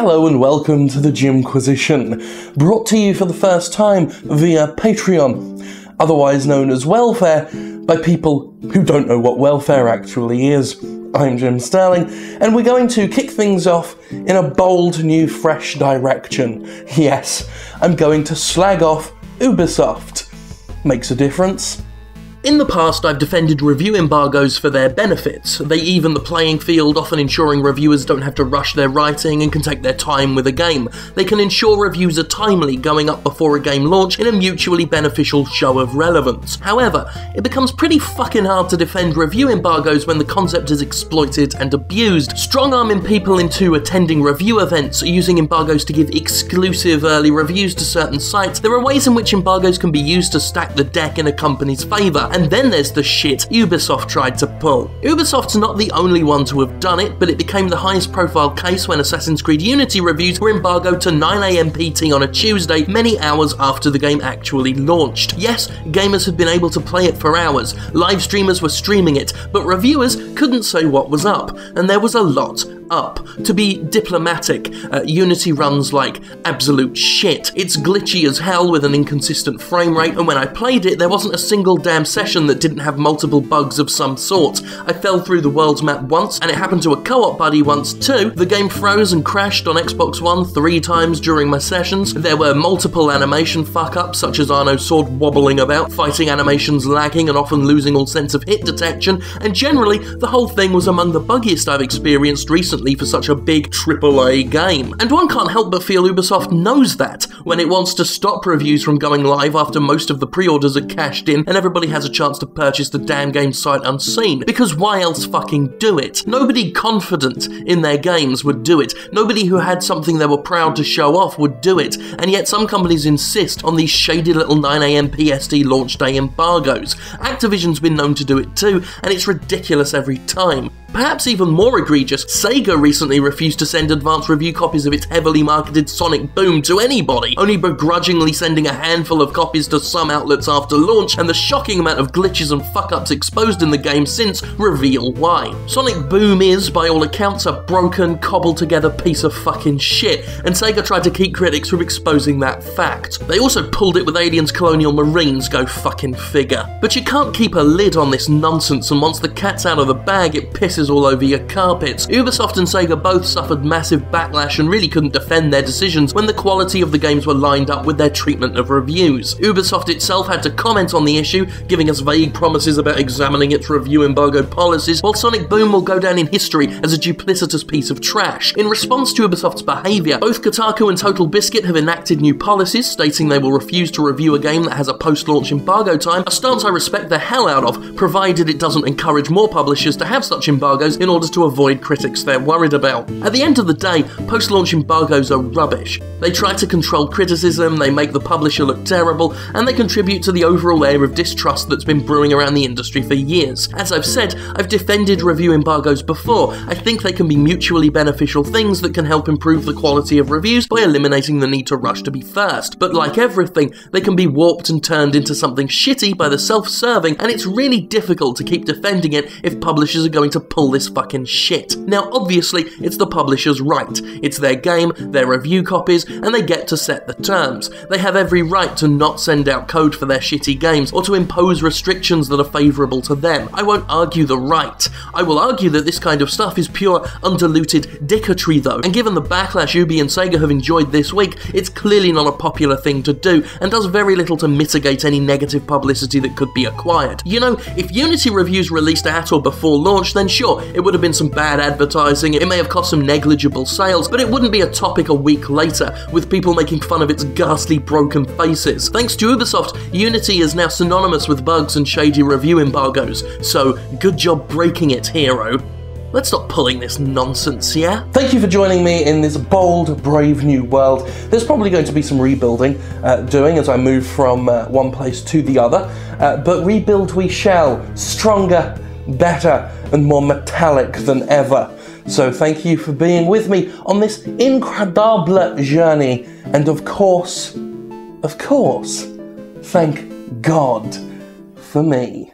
Hello and welcome to the Jimquisition, brought to you for the first time via Patreon, otherwise known as welfare by people who don't know what welfare actually is. I'm Jim Sterling, and we're going to kick things off in a bold, new, fresh direction. Yes, I'm going to slag off Ubisoft. Makes a difference. In the past, I've defended review embargoes for their benefits. They even the playing field, often ensuring reviewers don't have to rush their writing and can take their time with a game. They can ensure reviews are timely, going up before a game launch in a mutually beneficial show of relevance. However, it becomes pretty fucking hard to defend review embargoes when the concept is exploited and abused. Strong-arming people into attending review events, using embargoes to give exclusive early reviews to certain sites. There are ways in which embargoes can be used to stack the deck in a company's favour. And then there's the shit Ubisoft tried to pull. Ubisoft's not the only one to have done it, but it became the highest profile case when Assassin's Creed Unity reviews were embargoed to 9 AM PT on a Tuesday, many hours after the game actually launched. Yes, gamers had been able to play it for hours, live streamers were streaming it, but reviewers couldn't say what was up, and there was a lot up. To be diplomatic, Unity runs like absolute shit. It's glitchy as hell with an inconsistent frame rate, and when I played it, there wasn't a single damn session that didn't have multiple bugs of some sort. I fell through the world's map once, and it happened to a co-op buddy once too. The game froze and crashed on Xbox One 3 times during my sessions. There were multiple animation fuck-ups, such as Arno's sword wobbling about, fighting animations lagging and often losing all sense of hit detection, and generally, the whole thing was among the buggiest I've experienced recently for such a big AAA game. And one can't help but feel Ubisoft knows that when it wants to stop reviews from going live after most of the pre-orders are cashed in and everybody has a chance to purchase the damn game sight unseen. Because why else fucking do it? Nobody confident in their games would do it. Nobody who had something they were proud to show off would do it. And yet some companies insist on these shady little 9 AM PST launch day embargoes. Activision's been known to do it too, and it's ridiculous every time. Perhaps even more egregious, Sega recently refused to send advance review copies of its heavily marketed Sonic Boom to anybody, only begrudgingly sending a handful of copies to some outlets after launch, and the shocking amount of glitches and fuck-ups exposed in the game since reveal why. Sonic Boom is, by all accounts, a broken, cobbled-together piece of fucking shit, and Sega tried to keep critics from exposing that fact. They also pulled it with Aliens Colonial Marines, go fucking figure. But you can't keep a lid on this nonsense, and once the cat's out of the bag, it pisses all over your carpets. Ubisoft and Sega both suffered massive backlash and really couldn't defend their decisions when the quality of the games were lined up with their treatment of reviews. Ubisoft itself had to comment on the issue, giving us vague promises about examining its review embargo policies, while Sonic Boom will go down in history as a duplicitous piece of trash. In response to Ubisoft's behaviour, both Kotaku and Total Biscuit have enacted new policies stating they will refuse to review a game that has a post-launch embargo time, a stance I respect the hell out of, provided it doesn't encourage more publishers to have such embargoes in order to avoid critics they're worried about. At the end of the day, post-launch embargoes are rubbish. They try to control criticism, they make the publisher look terrible, and they contribute to the overall air of distrust that's been brewing around the industry for years. As I've said, I've defended review embargoes before. I think they can be mutually beneficial things that can help improve the quality of reviews by eliminating the need to rush to be first. But like everything, they can be warped and turned into something shitty by the self-serving, and it's really difficult to keep defending it if publishers are going to pull this fucking shit. Now obviously, it's the publisher's right. It's their game, their review copies, and they get to set the terms. They have every right to not send out code for their shitty games, or to impose restrictions that are favourable to them. I won't argue the right. I will argue that this kind of stuff is pure, undiluted dicketry though, and given the backlash Ubi and Sega have enjoyed this week, it's clearly not a popular thing to do, and does very little to mitigate any negative publicity that could be acquired. You know, if Unity reviews released at or before launch, then sure, it would have been some bad advertising, it may have cost some negligible sales, but it wouldn't be a topic a week later, with people making fun of its ghastly broken faces. Thanks to Ubisoft, Unity is now synonymous with bugs and shady review embargoes, so good job breaking it, hero. Let's stop pulling this nonsense, yeah? Thank you for joining me in this bold, brave new world. There's probably going to be some rebuilding doing as I move from one place to the other, but rebuild we shall, stronger, better, and more metallic than ever. So thank you for being with me on this incredible journey, and of course, thank God for me.